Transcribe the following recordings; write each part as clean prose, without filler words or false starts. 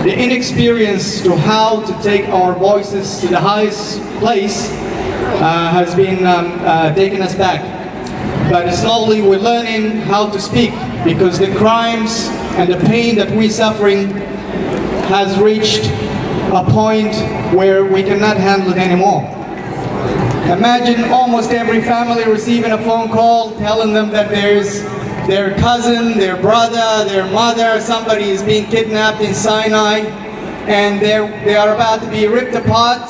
the inexperience to how to take our voices to the highest place has been taking us back. But slowly we're learning how to speak, because the crimes and the pain that we're suffering has reached a point where we cannot handle it anymore. Imagine almost every family receiving a phone call telling them that there's their cousin, their brother, their mother, somebody is being kidnapped in Sinai, and they are about to be ripped apart,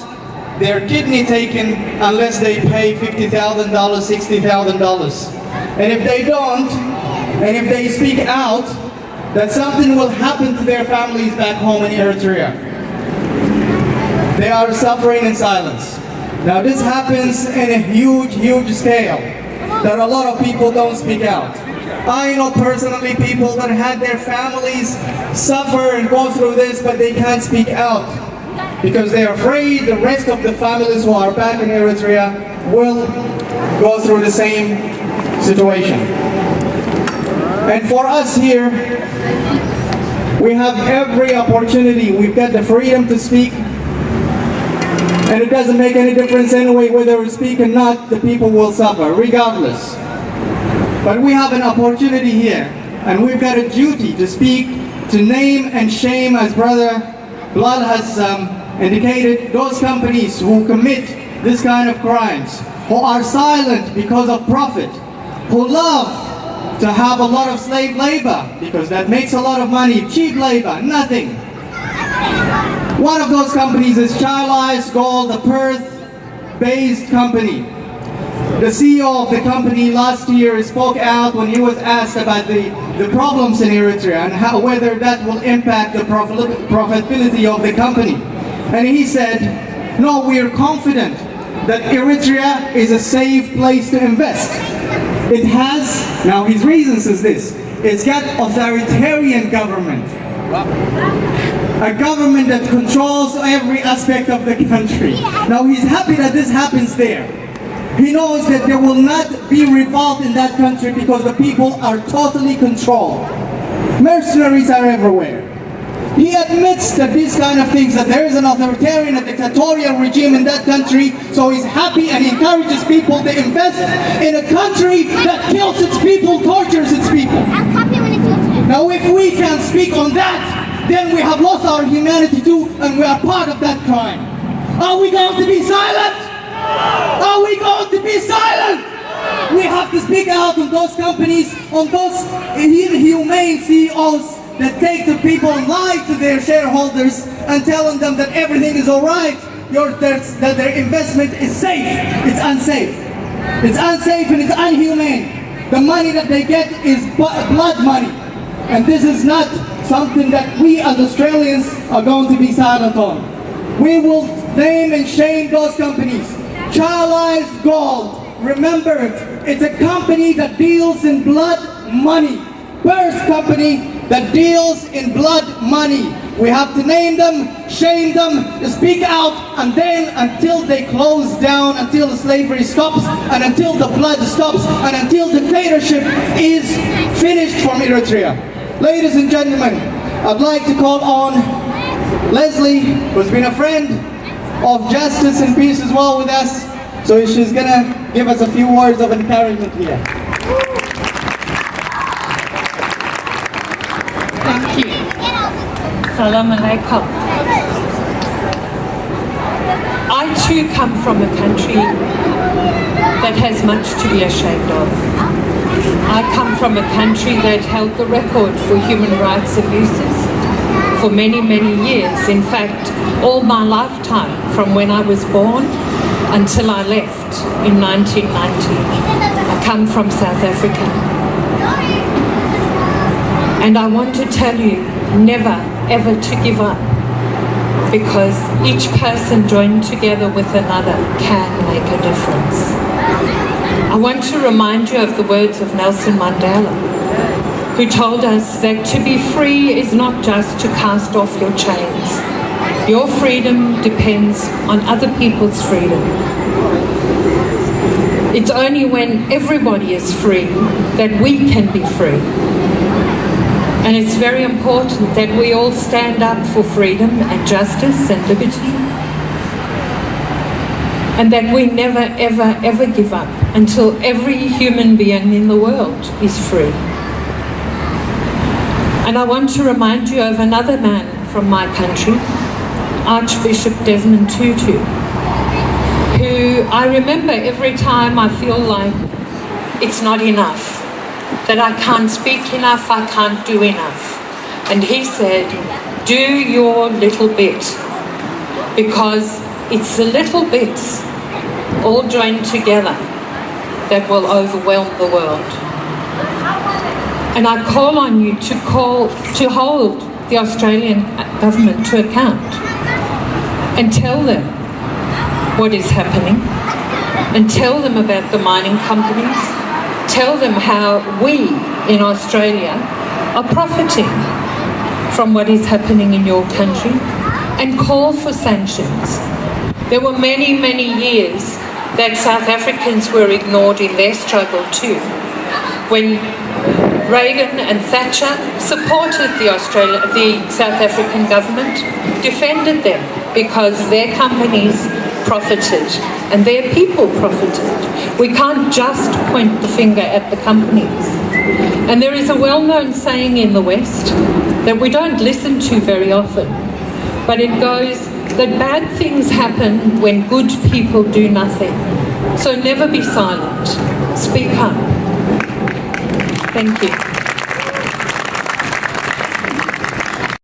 their kidney taken, unless they pay $50,000, $60,000. And if they don't, and if they speak out, that something will happen to their families back home in Eritrea. They are suffering in silence. Now this happens in a huge, huge scale, that a lot of people don't speak out. I know personally people that had their families suffer and go through this, but they can't speak out because they're afraid the rest of the families who are back in Eritrea will go through the same situation. And for us here, we have every opportunity. We've got the freedom to speak, and it doesn't make any difference anyway whether we speak or not, the people will suffer regardless. But we have an opportunity here, and we've got a duty to speak, to name and shame, as Brother Blood has indicated, those companies who commit this kind of crimes, who are silent because of profit, who love to have a lot of slave labor, because that makes a lot of money, cheap labor, nothing. One of those companies is Child Eyes Gold, a Perth-based company. The CEO of the company last year spoke out when he was asked about the problems in Eritrea and whether that will impact the profitability of the company. And he said, no, we are confident that Eritrea is a safe place to invest. It has, now his reasons is this, it's got authoritarian government. A government that controls every aspect of the country. Now he's happy that this happens there. He knows that there will not be revolt in that country because the people are totally controlled. Mercenaries are everywhere. He admits that these kind of things, that there is an authoritarian and dictatorial regime in that country, so he's happy and he encourages people to invest in a country that kills its people, tortures its people. Now if we can speak on that, then we have lost our humanity too, and we are part of that crime. Are we going to be silent? Are we going to be silent? We have to speak out on those companies, on those inhumane CEOs that take the people and lie to their shareholders and telling them that everything is alright, that their investment is safe. It's unsafe. It's unsafe and it's unhumane. The money that they get is blood money. And this is not something that we as Australians are going to be silent on. We will name and shame those companies. Child Eyes Gold, remember it, it's a company that deals in blood money. First company that deals in blood money. We have to name them, shame them, speak out, and then until they close down, until the slavery stops, and until the blood stops, and until dictatorship is finished from Eritrea. Ladies and gentlemen, I'd like to call on Leslie, who's been a friend of justice and peace as well with us. So she's gonna give us a few words of encouragement here. Thank you. Salam alaikum. I too come from a country that has much to be ashamed of. I come from a country that held the record for human rights abuses for many, many years. In fact, all my lifetime, from when I was born until I left in 1990. I come from South Africa. And I want to tell you, never, ever to give up, because each person joined together with another can make a difference. I want to remind you of the words of Nelson Mandela, who told us that to be free is not just to cast off your chains. Your freedom depends on other people's freedom. It's only when everybody is free that we can be free. And it's very important that we all stand up for freedom and justice and liberty, and that we never, ever, ever give up until every human being in the world is free. And I want to remind you of another man from my country, Archbishop Desmond Tutu, who I remember every time I feel like it's not enough, that I can't speak enough, I can't do enough. And he said, do your little bit, because it's the little bits all joined together that will overwhelm the world. And I call on you to hold the Australian government to account and tell them what is happening, and tell them about the mining companies, tell them how we in Australia are profiting from what is happening in your country, and call for sanctions. There were many, many years that South Africans were ignored in their struggle too, when Reagan and Thatcher supported the South African government, defended them because their companies profited and their people profited. We can't just point the finger at the companies. And there is a well-known saying in the West that we don't listen to very often, but it goes that bad things happen when good people do nothing. So never be silent. Speak up. Thank you.